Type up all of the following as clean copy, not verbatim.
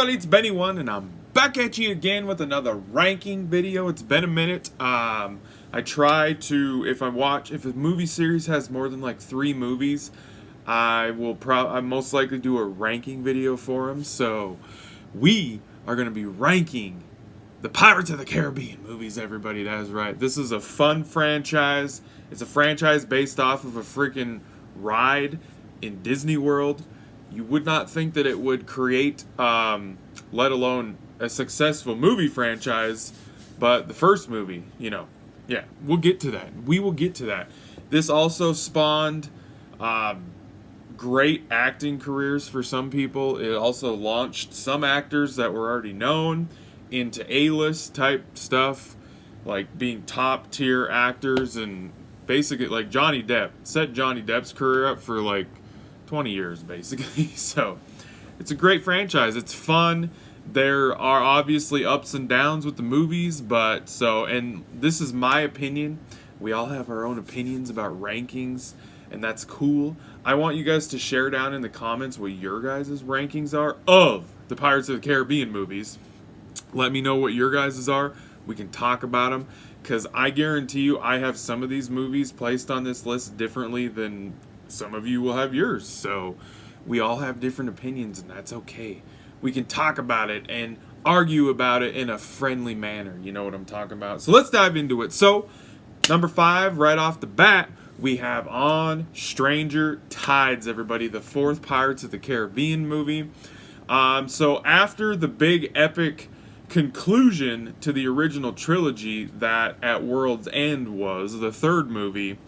everybody, it's Benny One, and I'm back at you again with another ranking video. It's been a minute. I try to, if a movie series has more than like 3 movies, I most likely do a ranking video for them. So we are going to be ranking the Pirates of the Caribbean movies, everybody. That is right. This is a fun franchise. It's a franchise based off of a freaking ride in Disney World. You would not think that it would create, let alone a successful movie franchise, but the first movie, yeah, we'll get to that. We will get to that. This also spawned great acting careers for some people. It also launched some actors that were already known into A-list type stuff, like being top tier actors, and basically like Johnny Depp set Johnny Depp's career up for like 20 years basically. So it's a great franchise. It's fun. There are obviously ups and downs with the movies, and this is my opinion. We all have our own opinions about rankings, and that's cool. I want you guys to share down in the comments what your guys' rankings are of the Pirates of the Caribbean movies. Let me know what your guys' are. We can talk about them, because I guarantee you I have some of these movies placed on this list differently than some of you will have yours. So we all have different opinions, and that's okay. We can talk about it and argue about it in a friendly manner. You know what I'm talking about? So let's dive into it. So number 5, right off the bat, we have On Stranger Tides, everybody. The 4th Pirates of the Caribbean movie. So after the big epic conclusion to the original trilogy that At World's End was, the 3rd movie,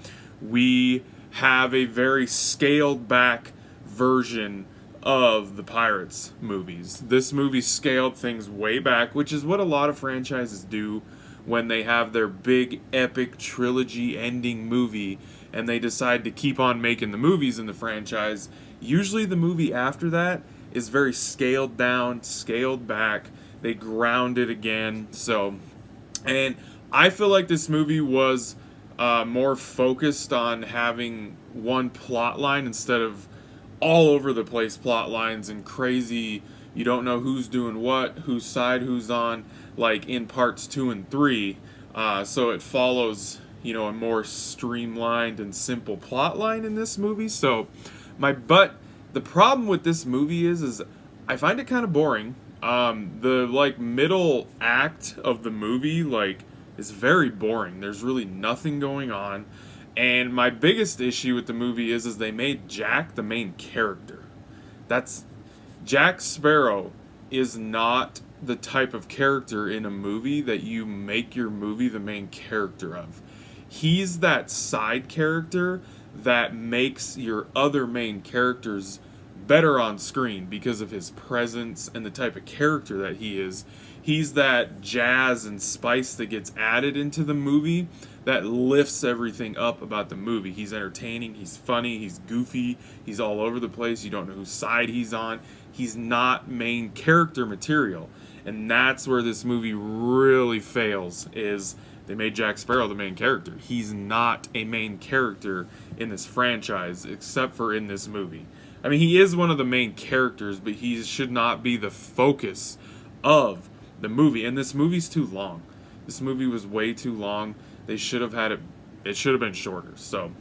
we have a very scaled back version of the Pirates movies. This movie scaled things way back, which is what a lot of franchises do when they have their big epic trilogy ending movie and they decide to keep on making the movies in the franchise. Usually the movie after that is very scaled down, scaled back. They ground it again. And I feel like this movie was more focused on having one plot line instead of all over the place plot lines and crazy, you don't know who's doing what, whose side who's on, like in parts 2 and 3. So it follows, a more streamlined and simple plot line in this movie. So the problem with this movie is I find it kind of boring. The middle act of the movie is very boring. There's really nothing going on. And my biggest issue with the movie is they made Jack the main character. Jack Sparrow is not the type of character in a movie that you make your movie the main character of. He's that side character that makes your other main characters better on screen because of his presence and the type of character that he is. He's that jazz and spice that gets added into the movie that lifts everything up about the movie. He's entertaining, he's funny, he's goofy, he's all over the place, you don't know whose side he's on. He's not main character material. And that's where this movie really fails, is they made Jack Sparrow the main character. He's not a main character in this franchise, except for in this movie. I mean, he is one of the main characters, but he should not be the focus of the movie. And this movie's too long. This movie was way too long. They should have had it should have been shorter. So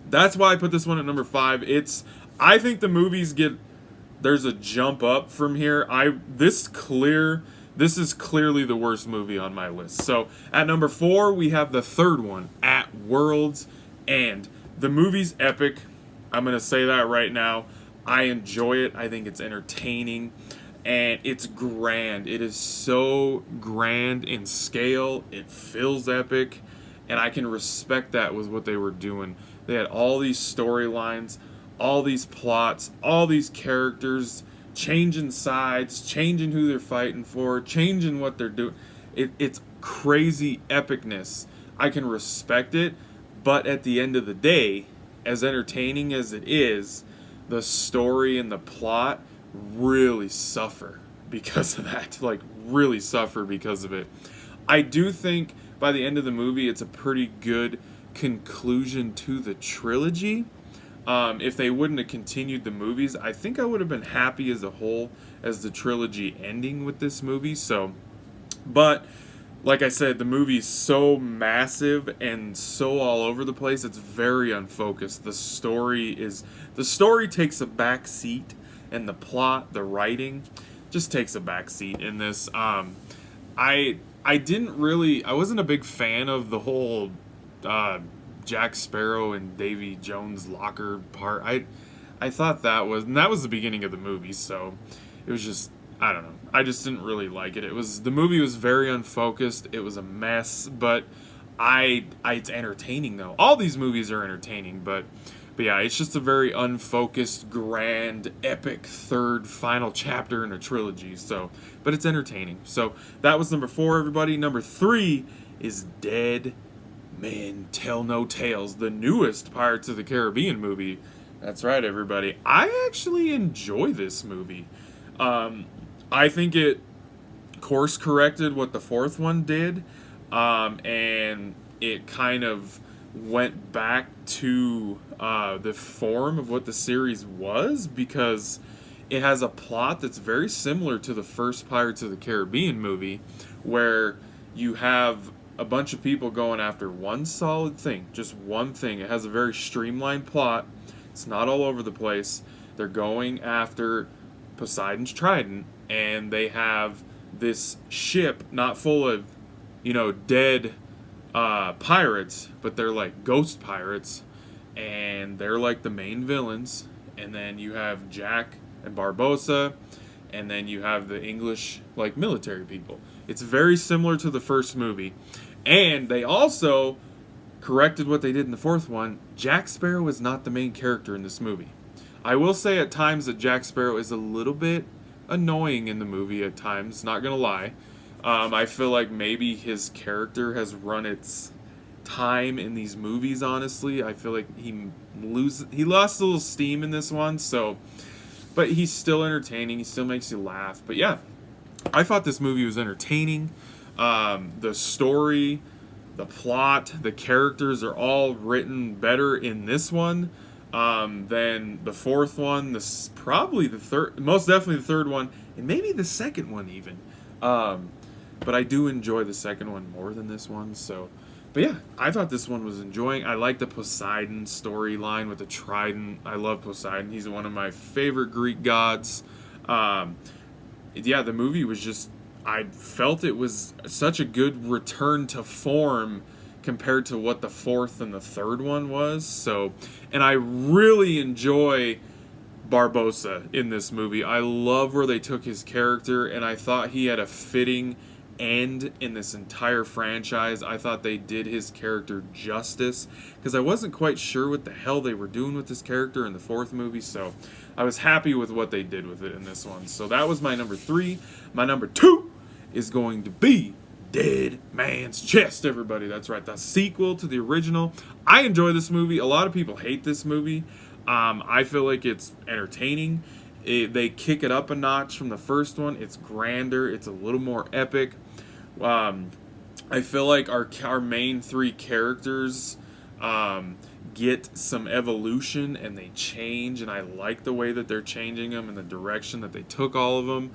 that's why I put this one at number 5. I think the movies there's a jump up from here. This is clearly the worst movie on my list. So at number 4, we have the 3rd one, At World's End. The movie's epic. I'm going to say that right now. I enjoy it. I think it's entertaining. And it's grand. It is so grand in scale. It feels epic. And I can respect that with what they were doing. They had all these storylines, all these plots, all these characters, changing sides, changing who they're fighting for, changing what they're doing. It's crazy epicness. I can respect it. But at the end of the day, as entertaining as it is, the story and the plot really suffer because of that. Really suffer because of it. I do think by the end of the movie, it's a pretty good conclusion to the trilogy. If they wouldn't have continued the movies, I think I would have been happy as a whole as the trilogy ending with this movie. So, but like I said, the movie's so massive and so all over the place. It's very unfocused. The story takes a back seat, and the plot, the writing, just takes a back seat in this. I wasn't a big fan of the whole Jack Sparrow and Davy Jones locker part. I thought and that was the beginning of the movie, so it was just, I don't know. I just didn't really like it. The movie was very unfocused. It was a mess, but it's entertaining though. All these movies are entertaining, but yeah, it's just a very unfocused, grand, epic third final chapter in a trilogy. So, but it's entertaining. So that was number 4, everybody. Number 3 is Dead Men Tell No Tales, the newest Pirates of the Caribbean movie. That's right, everybody. I actually enjoy this movie. I think it course corrected what the fourth one did, and it kind of went back to the form of what the series was, because it has a plot that's very similar to the first Pirates of the Caribbean movie, where you have a bunch of people going after one solid thing, just one thing. It has a very streamlined plot. It's not all over the place. They're going after Poseidon's Trident, and they have this ship not full of, dead pirates, but they're like ghost pirates, and they're like the main villains. And then you have Jack and Barbossa, and then you have the English like military people. It's very similar to the first movie, and they also corrected what they did in the fourth one. Jack Sparrow is not the main character in this movie. I will say at times that Jack Sparrow is a little bit annoying in the movie at times, not gonna lie. I feel like maybe his character has run its time in these movies, honestly. I feel like he lost a little steam in this one, but he's still entertaining, he still makes you laugh. But yeah, I thought this movie was entertaining. The story, the plot, the characters are all written better in this one than the fourth one. This is probably the third, most definitely the third one, and maybe the second one even. But I do enjoy the second one more than this one. But yeah, I thought this one was enjoying. I like the Poseidon storyline with the trident. I love Poseidon. He's one of my favorite Greek gods. Yeah, the movie was just, I felt it was such a good return to form compared to what the fourth and the third one was. And I really enjoy Barbossa in this movie. I love where they took his character, and I thought he had a fitting end in this entire franchise. I thought they did his character justice, because I wasn't quite sure what the hell they were doing with this character in the fourth movie, so I was happy with what they did with it in this one. So that was my number 3. My number 2 is going to be Dead Man's Chest, everybody. That's right, the sequel to the original. I enjoy this movie. A lot of people hate this movie. I feel like it's entertaining. They kick it up a notch from the first one. It's grander. It's a little more epic. I feel like our main 3 characters get some evolution, and they change, and I like the way that they're changing them and the direction that they took all of them.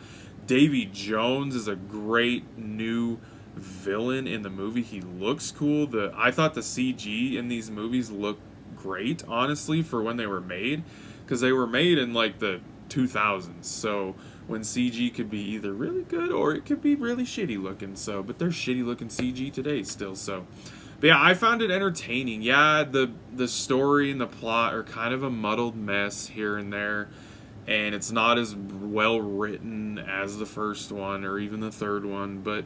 Davy Jones is a great new villain in the movie. He looks cool. I thought the CG in these movies looked great, honestly, for when they were made, because they were made in like the 2000s, so when CG could be either really good or it could be really shitty looking. But there's shitty looking CG today still. But yeah, I found it entertaining. Yeah, the story and the plot are kind of a muddled mess here and there, and it's not as well written as the first one or even the third one, but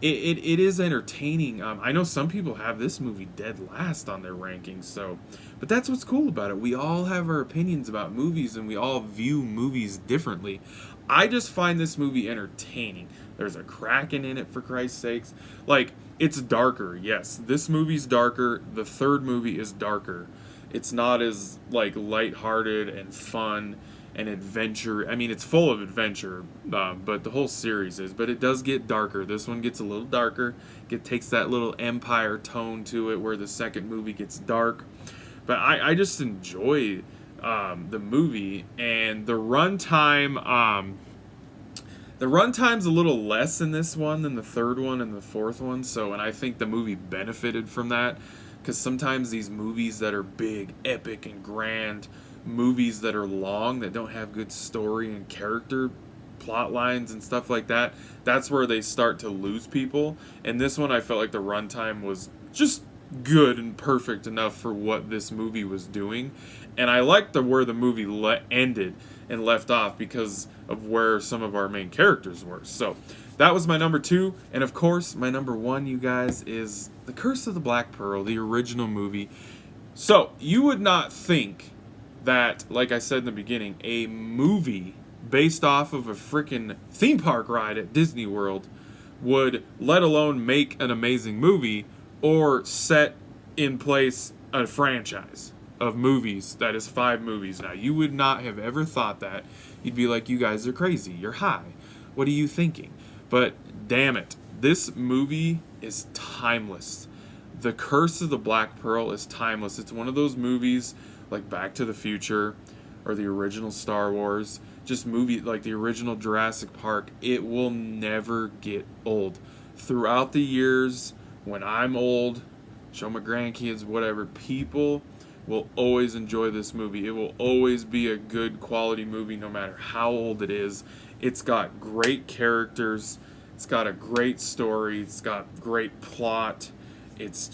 it is entertaining. I know some people have this movie dead last on their rankings, but that's what's cool about it. We all have our opinions about movies, and we all view movies differently. I just find this movie entertaining. There's a Kraken in it, for Christ's sakes. Like, it's darker, yes. This movie's darker. The third movie is darker. It's not as, like, lighthearted and fun and adventure. I mean, it's full of adventure, but the whole series is. But it does get darker. This one gets a little darker. It takes that little Empire tone to it, where the second movie gets dark. But I just enjoy the movie, and the runtime. The runtime's a little less in this one than the third one and the fourth one, so, and I think the movie benefited from that, because sometimes these movies that are big, epic, and grand, movies that are long, that don't have good story and character plot lines and stuff like that, that's where they start to lose people. And this one, I felt like the runtime was just good and perfect enough for what this movie was doing. And I liked where the movie ended and left off because of where some of our main characters were. So that was my number 2. And of course, my number 1, you guys, is The Curse of the Black Pearl, the original movie. So you would not think that, like I said in the beginning, a movie based off of a freaking theme park ride at Disney World would, let alone make an amazing movie or set in place a franchise of movies that is 5 movies now. You would not have ever thought that. You'd be like, you guys are crazy. You're high. What are you thinking? But damn it, this movie is timeless. The Curse of the Black Pearl is timeless. It's one of those movies like Back to the Future or the original Star Wars, just movie like the original Jurassic Park. It will never get old. Throughout the years, when I'm old, show my grandkids, whatever, people will always enjoy this movie. It will always be a good quality movie no matter how old it is. It's got great characters. It's got a great story. It's got great plot. It's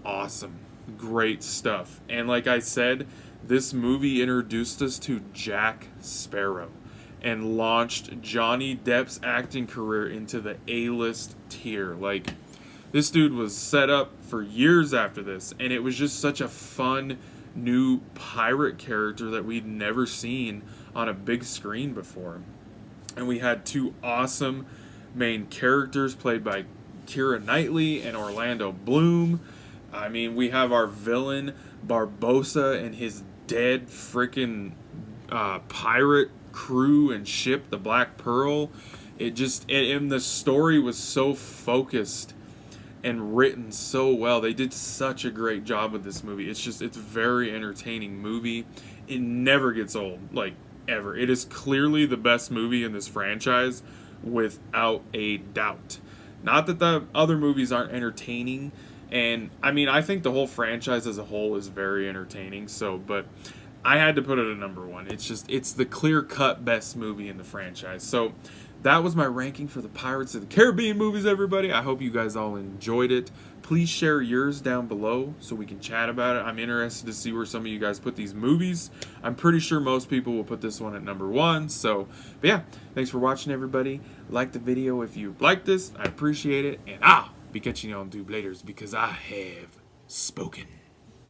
awesome. Great stuff. And like I said, this movie introduced us to Jack Sparrow and launched Johnny Depp's acting career into the A-list tier. Like, this dude was set up for years after this, and it was just such a fun new pirate character that we'd never seen on a big screen before. And we had 2 awesome main characters played by Keira Knightley and Orlando Bloom. I mean, we have our villain Barbossa and his dead freaking pirate crew and ship, the Black Pearl. And the story was so focused and written so well. They did such a great job with this movie. It's a very entertaining movie. It never gets old, like, ever. It is clearly the best movie in this franchise, without a doubt. Not that the other movies aren't entertaining, and I mean, I think the whole franchise as a whole is very entertaining, but I had to put it at number 1. It's the clear-cut best movie in the franchise. So that was my ranking for the Pirates of the Caribbean movies, everybody. I hope you guys all enjoyed it. Please share yours down below so we can chat about it. I'm interested to see where some of you guys put these movies. I'm pretty sure most people will put this one at number 1. So, but yeah, thanks for watching, everybody. Like the video if you like this. I appreciate it. And I'll be catching you on tube laters because I have spoken.